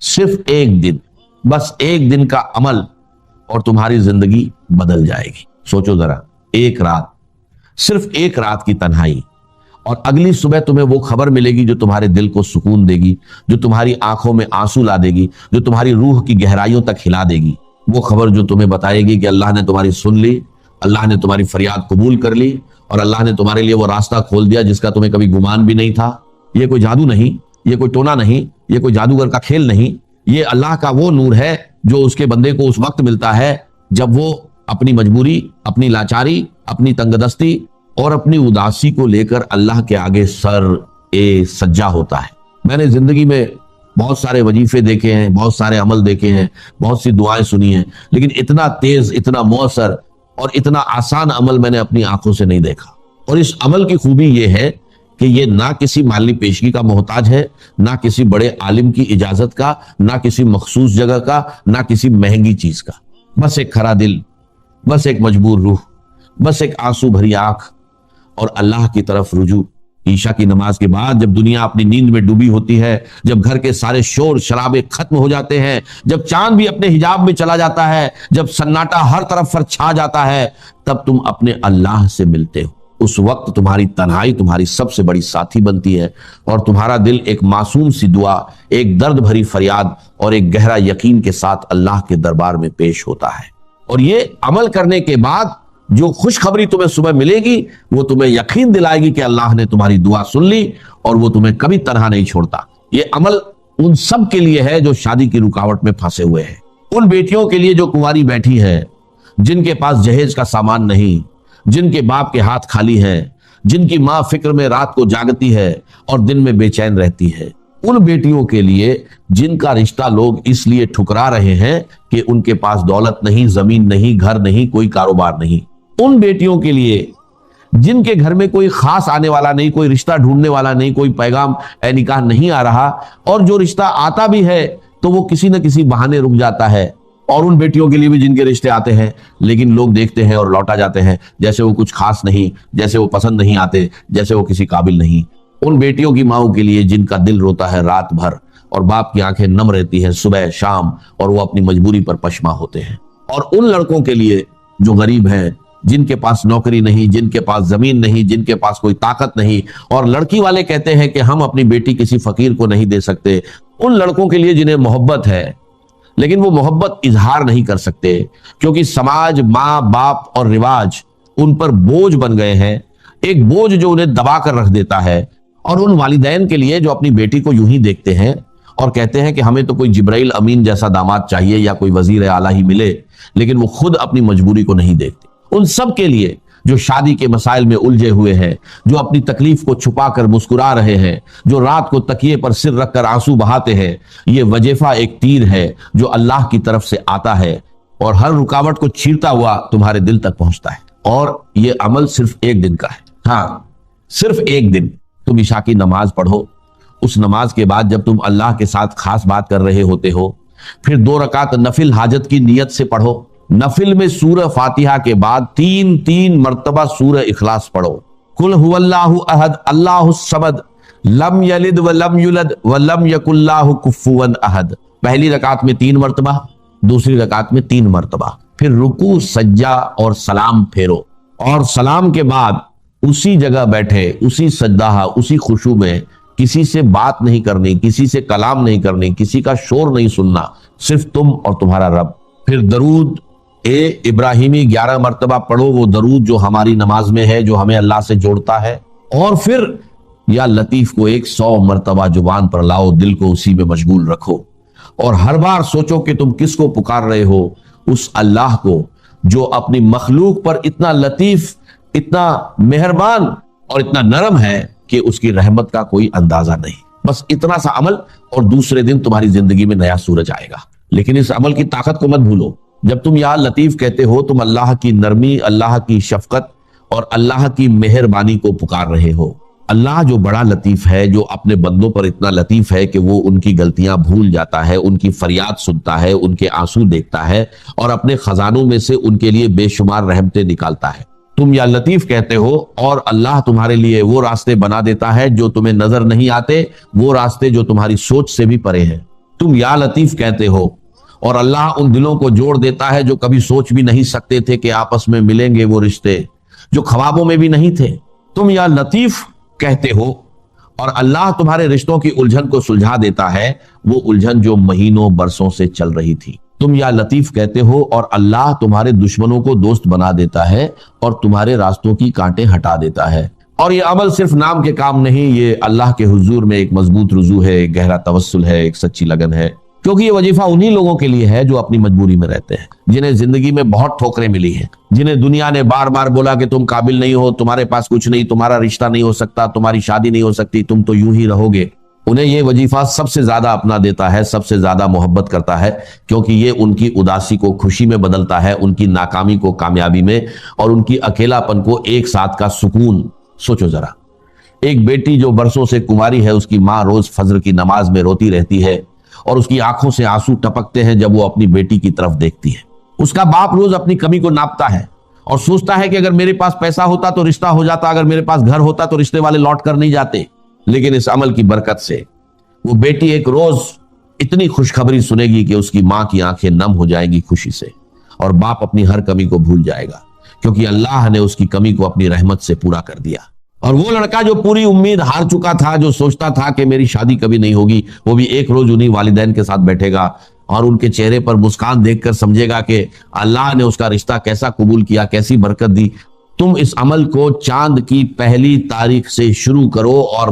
صرف ایک دن، بس ایک دن کا عمل اور تمہاری زندگی بدل جائے گی۔ سوچو ذرا، ایک رات، صرف ایک رات کی تنہائی، اور اگلی صبح تمہیں وہ خبر ملے گی جو تمہارے دل کو سکون دے گی، جو تمہاری آنکھوں میں آنسو لا دے گی، جو تمہاری روح کی گہرائیوں تک ہلا دے گی۔ وہ خبر جو تمہیں بتائے گی کہ اللہ نے تمہاری سن لی، اللہ نے تمہاری فریاد قبول کر لی، اور اللہ نے تمہارے لیے وہ راستہ کھول دیا جس کا تمہیں کبھی گمان بھی نہیں تھا۔ یہ کوئی جادو نہیں، یہ کوئی ٹونا نہیں، یہ کوئی جادوگر کا کھیل نہیں، یہ اللہ کا وہ نور ہے جو اس کے بندے کو اس وقت ملتا ہے جب وہ اپنی مجبوری، اپنی لاچاری، اپنی تنگ دستی اور اپنی اداسی کو لے کر اللہ کے آگے سر سجا ہوتا ہے۔ میں نے زندگی میں بہت سارے وظیفے دیکھے ہیں، بہت سارے عمل دیکھے ہیں، بہت سی دعائیں سنی ہیں، لیکن اتنا تیز، اتنا مؤثر اور اتنا آسان عمل میں نے اپنی آنکھوں سے نہیں دیکھا۔ اور اس عمل کی خوبی یہ ہے کہ یہ نہ کسی مالی پیشگی کا محتاج ہے، نہ کسی بڑے عالم کی اجازت کا، نہ کسی مخصوص جگہ کا، نہ کسی مہنگی چیز کا۔ بس ایک کھرا دل، بس ایک مجبور روح، بس ایک آنسو بھری آنکھ اور اللہ کی طرف رجوع۔ عشاء کی نماز کے بعد جب دنیا اپنی نیند میں ڈوبی ہوتی ہے، جب گھر کے سارے شور شرابے ختم ہو جاتے ہیں، جب چاند بھی اپنے حجاب میں چلا جاتا ہے، جب سناٹا ہر طرف پر چھا جاتا ہے، تب تم اپنے اللہ سے ملتے ہو۔ اس وقت تمہاری تنہائی تمہاری سب سے بڑی ساتھی بنتی ہے، اور تمہارا دل ایک معصوم سی دعا، ایک درد بھری فریاد اور ایک گہرا یقین کے ساتھ اللہ کے دربار میں پیش ہوتا ہے۔ اور یہ عمل کرنے کے بعد جو خوشخبری تمہیں صبح ملے گی وہ تمہیں یقین دلائے گی کہ اللہ نے تمہاری دعا سن لی اور وہ تمہیں کبھی تنہا نہیں چھوڑتا۔ یہ عمل ان سب کے لیے ہے جو شادی کی رکاوٹ میں پھنسے ہوئے ہیں، ان بیٹیوں کے لیے جو کنواری بیٹھی ہے، جن کے پاس جہیز کا سامان نہیں، جن کے باپ کے ہاتھ خالی ہیں، جن کی ماں فکر میں رات کو جاگتی ہے اور دن میں بے چین رہتی ہے، ان بیٹیوں کے لیے جن کا رشتہ لوگ اس لیے ٹھکرا رہے ہیں کہ ان کے پاس دولت نہیں، زمین نہیں، گھر نہیں، کوئی کاروبار نہیں، ان بیٹیوں کے لیے جن کے گھر میں کوئی خاص آنے والا نہیں، کوئی رشتہ ڈھونڈنے والا نہیں، کوئی پیغام اے نکاح نہیں آ رہا، اور جو رشتہ آتا بھی ہے تو وہ کسی نہ کسی بہانے رک جاتا ہے، اور ان بیٹیوں کے لیے بھی جن کے رشتے آتے ہیں لیکن لوگ دیکھتے ہیں اور لوٹا جاتے ہیں جیسے وہ کچھ خاص نہیں، جیسے وہ پسند نہیں آتے، جیسے وہ کسی قابل نہیں۔ ان بیٹیوں کی ماؤں کے لیے جن کا دل روتا ہے رات بھر اور باپ کی آنکھیں نم رہتی ہیں صبح شام، اور وہ اپنی مجبوری پر پشماں ہوتے ہیں۔ اور ان لڑکوں کے لیے جو غریب ہیں، جن کے پاس نوکری نہیں، جن کے پاس زمین نہیں، جن کے پاس کوئی طاقت نہیں، اور لڑکی والے کہتے ہیں کہ ہم اپنی بیٹی کسی فقیر کو نہیں دے سکتے۔ ان لڑکوں کے لیے جنہیں محبت ہے لیکن وہ محبت اظہار نہیں کر سکتے کیونکہ سماج، ماں باپ اور رواج ان پر بوجھ بن گئے ہیں، ایک بوجھ جو انہیں دبا کر رکھ دیتا ہے۔ اور ان والدین کے لیے جو اپنی بیٹی کو یوں ہی دیکھتے ہیں اور کہتے ہیں کہ ہمیں تو کوئی جبرائیل امین جیسا داماد چاہیے یا کوئی وزیر اعلیٰ ہی ملے، لیکن وہ خود اپنی مجبوری کو نہیں دیکھتے۔ ان سب کے لیے جو شادی کے مسائل میں الجھے ہوئے ہیں، جو اپنی تکلیف کو چھپا کر مسکرا رہے ہیں، جو رات کو تکیے پر سر رکھ کر آنسو بہاتے ہیں، یہ وظیفہ ایک تیر ہے جو اللہ کی طرف سے آتا ہے اور ہر رکاوٹ کو چیرتا ہوا تمہارے دل تک پہنچتا ہے۔ اور یہ عمل صرف ایک دن کا ہے، ہاں صرف ایک دن۔ تم عشاء کی نماز پڑھو، اس نماز کے بعد جب تم اللہ کے ساتھ خاص بات کر رہے ہوتے ہو، پھر 2 رکعت نفل حاجت کی نیت سے پڑھو۔ نفل میں سورہ فاتحہ کے بعد 3 مرتبہ سورہ اخلاص پڑھو۔ قل هو اللہ احد اللہ الصمد لم یلد ولم یولد ولم یکن لہ کفوا احد۔ پہلی رکعت میں 3 مرتبہ، دوسری رکعت میں 3 مرتبہ، پھر رکوع سجدہ اور سلام پھیرو، اور سلام کے بعد اسی جگہ بیٹھے، اسی سجدہ، اسی خشوع میں کسی سے بات نہیں کرنی، کسی سے کلام نہیں کرنی، کسی کا شور نہیں سننا، صرف تم اور تمہارا رب۔ پھر درود ابراہیمی 11 مرتبہ پڑھو، وہ درود جو ہماری نماز میں ہے، جو ہمیں اللہ سے جوڑتا ہے، اور پھر یا لطیف کو 100 مرتبہ زبان پر لاؤ، دل کو اسی میں مشغول رکھو، اور ہر بار سوچو کہ تم کس کو پکار رہے ہو، اس اللہ کو جو اپنی مخلوق پر اتنا لطیف، اتنا مہربان اور اتنا نرم ہے کہ اس کی رحمت کا کوئی اندازہ نہیں۔ بس اتنا سا عمل اور دوسرے دن تمہاری زندگی میں نیا سورج آئے گا۔ لیکن اس عمل کی طاقت کو مت بھولو۔ جب تم یا لطیف کہتے ہو تم اللہ کی نرمی، اللہ کی شفقت اور اللہ کی مہربانی کو پکار رہے ہو۔ اللہ جو بڑا لطیف ہے، جو اپنے بندوں پر اتنا لطیف ہے کہ وہ ان کی غلطیاں بھول جاتا ہے، ان کی فریاد سنتا ہے، ان کے آنسو دیکھتا ہے اور اپنے خزانوں میں سے ان کے لیے بے شمار رحمتیں نکالتا ہے۔ تم یا لطیف کہتے ہو اور اللہ تمہارے لیے وہ راستے بنا دیتا ہے جو تمہیں نظر نہیں آتے، وہ راستے جو تمہاری سوچ سے بھی پرے ہیں۔ تم یا لطیف کہتے ہو اور اللہ ان دلوں کو جوڑ دیتا ہے جو کبھی سوچ بھی نہیں سکتے تھے کہ آپس میں ملیں گے وہ رشتے، جو خوابوں میں بھی نہیں تھے۔ تم یا لطیف کہتے ہو اور اللہ تمہارے رشتوں کی الجھن کو سلجھا دیتا ہے، وہ الجھن جو مہینوں برسوں سے چل رہی تھی۔ تم یا لطیف کہتے ہو اور اللہ تمہارے دشمنوں کو دوست بنا دیتا ہے اور تمہارے راستوں کی کانٹیں ہٹا دیتا ہے۔ اور یہ عمل صرف نام کے کام نہیں، یہ اللہ کے حضور میں ایک مضبوط رجوع ہے، ایک گہرا توسل ہے، ایک سچی لگن ہے، کیونکہ یہ وظیفہ انہی لوگوں کے لیے ہے جو اپنی مجبوری میں رہتے ہیں، جنہیں زندگی میں بہت ٹھوکریں ملی ہیں، جنہیں دنیا نے بار بار بولا کہ تم قابل نہیں ہو، تمہارے پاس کچھ نہیں، تمہارا رشتہ نہیں ہو سکتا، تمہاری شادی نہیں ہو سکتی، تم تو یوں ہی رہو گے۔ انہیں یہ وظیفہ سب سے زیادہ اپنا دیتا ہے، سب سے زیادہ محبت کرتا ہے، کیونکہ یہ ان کی اداسی کو خوشی میں بدلتا ہے، ان کی ناکامی کو کامیابی میں، اور ان کی اکیلا پن کو ایک ساتھ کا سکون۔ سوچو ذرا، ایک بیٹی جو برسوں سے کنواری ہے، اس کی ماں روز فجر کی نماز میں روتی رہتی ہے اور اس کی آنکھوں سے آنسو ٹپکتے ہیں جب وہ اپنی بیٹی کی طرف دیکھتی ہے۔ اس کا باپ روز اپنی کمی کو ناپتا ہے اور سوچتا ہے کہ اگر میرے پاس پیسہ ہوتا تو رشتہ ہو جاتا، اگر میرے پاس گھر ہوتا تو رشتے والے لوٹ کر نہیں جاتے۔ لیکن اس عمل کی برکت سے وہ بیٹی ایک روز اتنی خوشخبری سنے گی کہ اس کی ماں کی آنکھیں نم ہو جائیں گی خوشی سے، اور باپ اپنی ہر کمی کو بھول جائے گا، کیونکہ اللہ نے اس کی کمی کو اپنی رحمت سے پورا کر دیا۔ اور وہ لڑکا جو پوری امید ہار چکا تھا، جو سوچتا تھا کہ میری شادی کبھی نہیں ہوگی، وہ بھی ایک روز انہی والدین کے ساتھ بیٹھے گا اور ان کے چہرے پر مسکان دیکھ کر سمجھے گا کہ اللہ نے اس کا رشتہ کیسا قبول کیا، کیسی برکت دی۔ تم اس عمل کو چاند کی پہلی تاریخ سے شروع کرو اور